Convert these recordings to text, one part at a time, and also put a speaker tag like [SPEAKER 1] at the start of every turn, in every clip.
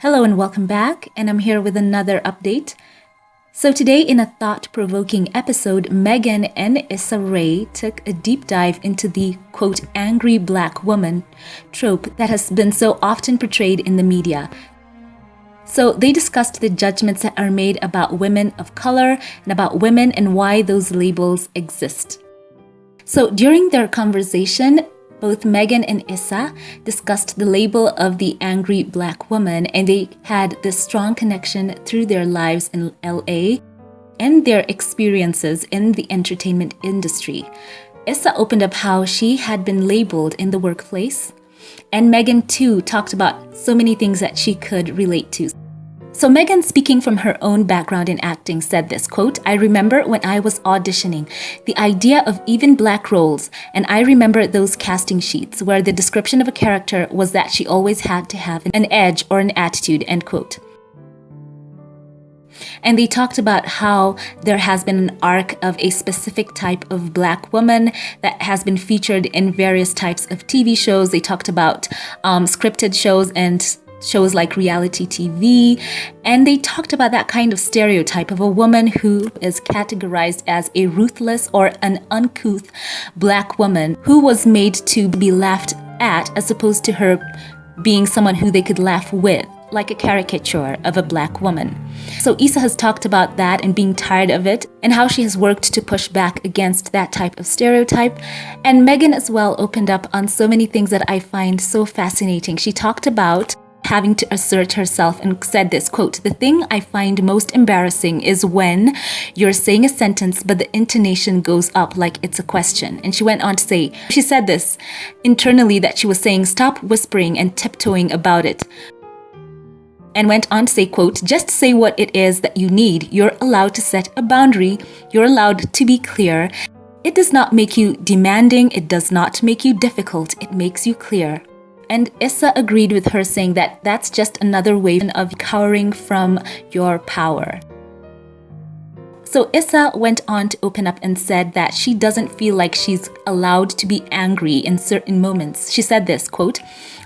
[SPEAKER 1] Hello and welcome back, and I'm here with another update. So today in a thought-provoking episode, Meghan and Issa Rae took a deep dive into the, quote, angry black woman trope that has been so often portrayed in the media. So they discussed the judgments that are made about women of color and about women and why those labels exist. So during their conversation, both Meghan and Issa discussed the label of the angry black woman, and they had this strong connection through their lives in LA and their experiences in the entertainment industry. Issa opened up how she had been labeled in the workplace, and Meghan too talked about so many things that she could relate to. So Meghan, speaking from her own background in acting, said this, quote, "I remember when I was auditioning, the idea of even black roles, and I remember those casting sheets where the description of a character was that she always had to have an edge or an attitude," end quote. And they talked about how there has been an arc of a specific type of black woman that has been featured in various types of TV shows. They talked about scripted shows and shows like reality TV, and they talked about that kind of stereotype of a woman who is categorized as a ruthless or an uncouth black woman who was made to be laughed at, as opposed to her being someone who they could laugh with, like a caricature of a black woman. So Issa has talked about that and being tired of it, and how she has worked to push back against that type of stereotype. And Meghan as well opened up on so many things that I find so fascinating. She talked about having to assert herself and said this, quote, "The thing I find most embarrassing is when you're saying a sentence but the intonation goes up like it's a question." And she went on to say, she said this internally, that she was saying, "Stop whispering and tiptoeing about it." And went on to say, quote, "Just say what it is that you need. You're allowed to set a boundary. You're allowed to be clear. It does not make you demanding. It does not make you difficult. It makes you clear." And Issa agreed with her, saying that that's just another way of cowering from your power. So Issa went on to open up and said that she doesn't feel like she's allowed to be angry in certain moments. She said this, quote,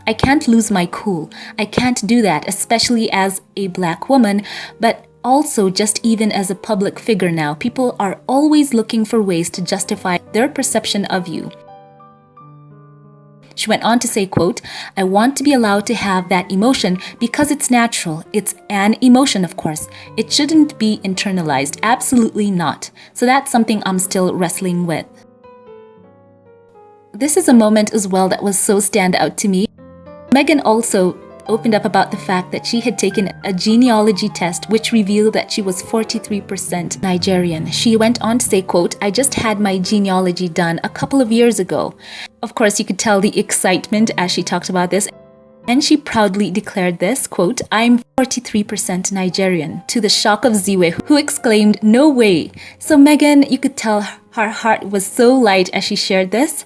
[SPEAKER 1] "I can't lose my cool. I can't do that, especially as a black woman, but also just even as a public figure now. People are always looking for ways to justify their perception of you." She went on to say, quote, "I want to be allowed to have that emotion because it's natural. It's an emotion, of course. It shouldn't be internalized. Absolutely not. So that's something I'm still wrestling with." This is a moment as well that was so stand out to me. Meghan also opened up about the fact that she had taken a genealogy test which revealed that she was 43% Nigerian. She went on to say, quote, "I just had my genealogy done a couple of years ago." Of course, you could tell the excitement as she talked about this. And she proudly declared this, quote, "I'm 43% Nigerian," to the shock of Ziwe, who exclaimed, "No way." So Meghan, you could tell her heart was so light as she shared this,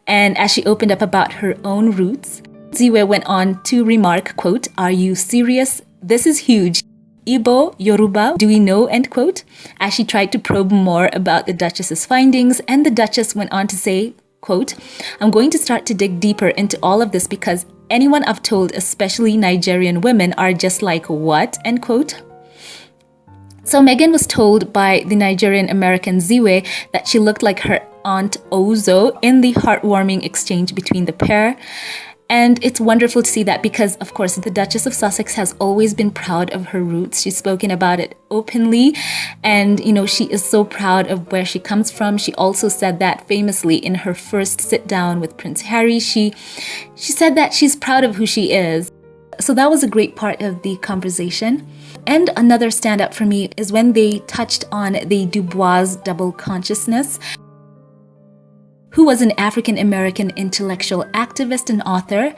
[SPEAKER 1] and as she opened up about her own roots. Ziwe went on to remark, quote, "Are you serious? This is huge. Igbo, Yoruba, do we know?" End quote. As she tried to probe more about the Duchess's findings, and the Duchess went on to say, quote, "I'm going to start to dig deeper into all of this because anyone I've told, especially Nigerian women, are just like, what?" End quote. So Meghan was told by the Nigerian American Ziwe that she looked like her aunt Ozo in the heartwarming exchange between the pair. And it's wonderful to see that because, of course, the Duchess of Sussex has always been proud of her roots. She's spoken about it openly, and, she is so proud of where she comes from. She also said that famously in her first sit down with Prince Harry. She said that she's proud of who she is. So that was a great part of the conversation. And another standout for me is when they touched on the Dubois double consciousness, who was an African-American intellectual activist and author,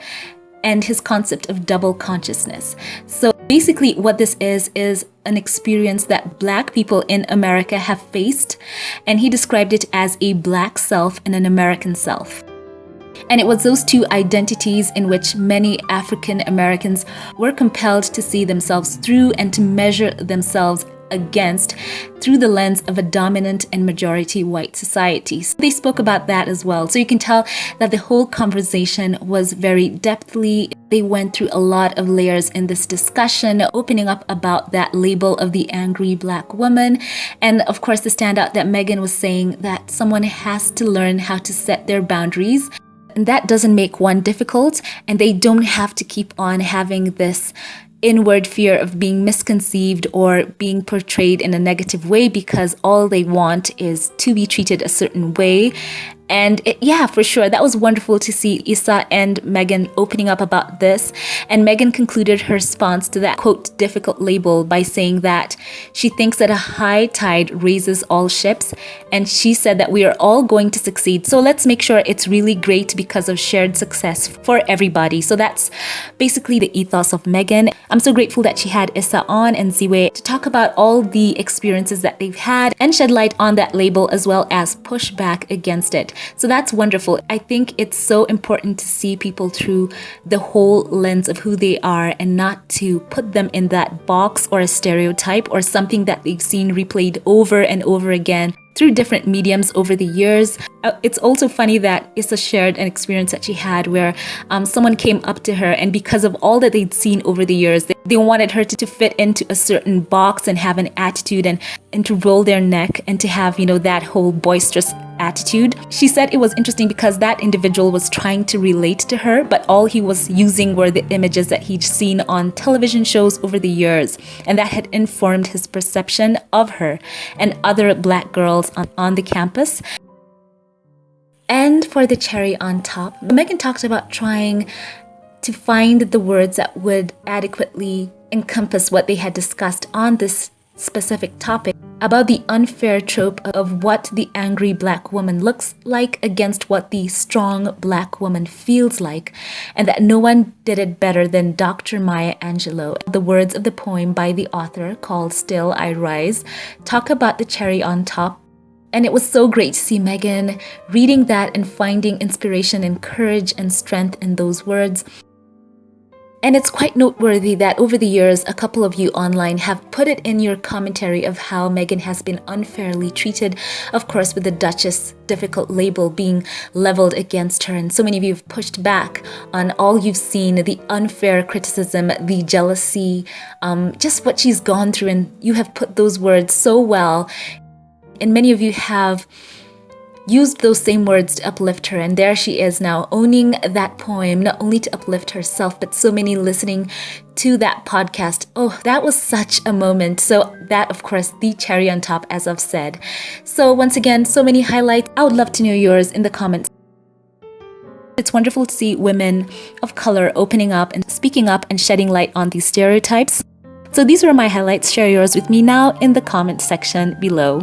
[SPEAKER 1] and his concept of double consciousness. So basically what this is an experience that Black people in America have faced, and he described it as a Black self and an American self. And it was those two identities in which many African Americans were compelled to see themselves through and to measure themselves against through the lens of a dominant and majority white society. So they spoke about that as well. So you can tell that the whole conversation was very depthly. They went through a lot of layers in this discussion, opening up about that label of the angry black woman. And of course, the standout that Meghan was saying that someone has to learn how to set their boundaries. And that doesn't make one difficult, and they don't have to keep on having this inward fear of being misconceived or being portrayed in a negative way, because all they want is to be treated a certain way. And yeah, for sure, that was wonderful to see Issa and Meghan opening up about this. And Meghan concluded her response to that, quote, difficult label by saying that she thinks that a high tide raises all ships. And she said that we are all going to succeed. So let's make sure it's really great because of shared success for everybody. So that's basically the ethos of Meghan. I'm so grateful that she had Issa on and Ziwe to talk about all the experiences that they've had and shed light on that label as well as push back against it. So that's wonderful. I think it's so important to see people through the whole lens of who they are and not to put them in that box or a stereotype or something that they've seen replayed over and over again through different mediums over the years. It's also funny that Issa shared an experience that she had where someone came up to her, and because of all that they'd seen over the years, they wanted her to fit into a certain box and have an attitude and to roll their neck and to have, that whole boisterous attitude. She said it was interesting because that individual was trying to relate to her, but all he was using were the images that he'd seen on television shows over the years, and that had informed his perception of her and other black girls on the campus. And for the cherry on top, Meghan talked about trying to find the words that would adequately encompass what they had discussed on this specific topic about the unfair trope of what the angry black woman looks like against what the strong black woman feels like, and that no one did it better than Dr. Maya Angelou. The words of the poem by the author called Still I Rise talk about the cherry on top. And it was so great to see Meghan reading that and finding inspiration and courage and strength in those words. And it's quite noteworthy that over the years, a couple of you online have put it in your commentary of how Meghan has been unfairly treated, of course, with the Duchess difficult label being leveled against her. And so many of you have pushed back on all you've seen, the unfair criticism, the jealousy, just what she's gone through. And you have put those words so well. And many of you have used those same words to uplift her, and there she is now owning that poem, not only to uplift herself, but so many listening to that podcast. Oh, that was such a moment. So that, of course, the cherry on top, as I've said. So once again, so many highlights. I would love to know yours in the comments. It's wonderful to see women of color opening up and speaking up and shedding light on these stereotypes. So these were my highlights. Share yours with me now in the comment section below.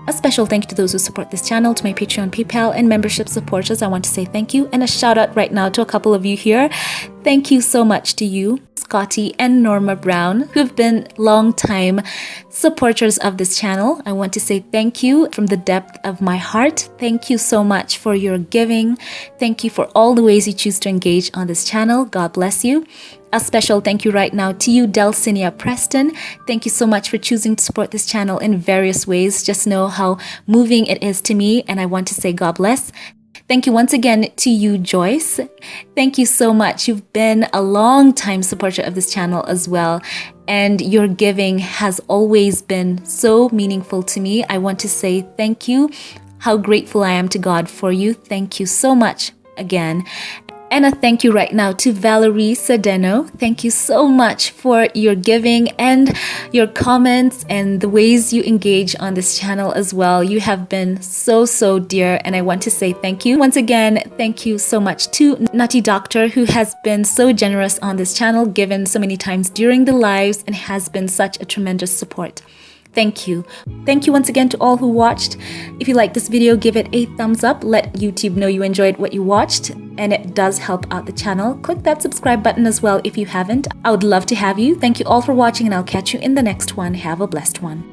[SPEAKER 1] A special thank you to those who support this channel, to my Patreon, PayPal, and membership supporters. I want to say thank you, and a shout out right now to a couple of you here. Thank you so much to you, Scotty and Norma Brown, who've been long-time supporters of this channel. I want to say thank you from the depth of my heart. Thank you so much for your giving. Thank you for all the ways you choose to engage on this channel. God bless you. A special thank you right now to you, Delcinia Preston. Thank you so much for choosing to support this channel in various ways. Just know how moving it is to me, and I want to say God bless. Thank you once again to you, Joyce. Thank you so much. You've been a long-time supporter of this channel as well, and your giving has always been so meaningful to me. I want to say thank you. How grateful I am to God for you. Thank you so much again. And a thank you right now to Valerie Sedeno. Thank you so much for your giving and your comments and the ways you engage on this channel as well. You have been so, so dear, and I want to say thank you. Once again, thank you so much to Nutty Doctor, who has been so generous on this channel, given so many times during the lives, and has been such a tremendous support. Thank you. Thank you once again to all who watched. If you liked this video, give it a thumbs up. Let YouTube know you enjoyed what you watched, and it does help out the channel. Click that subscribe button as well if you haven't. I would love to have you. Thank you all for watching, and I'll catch you in the next one. Have a blessed one.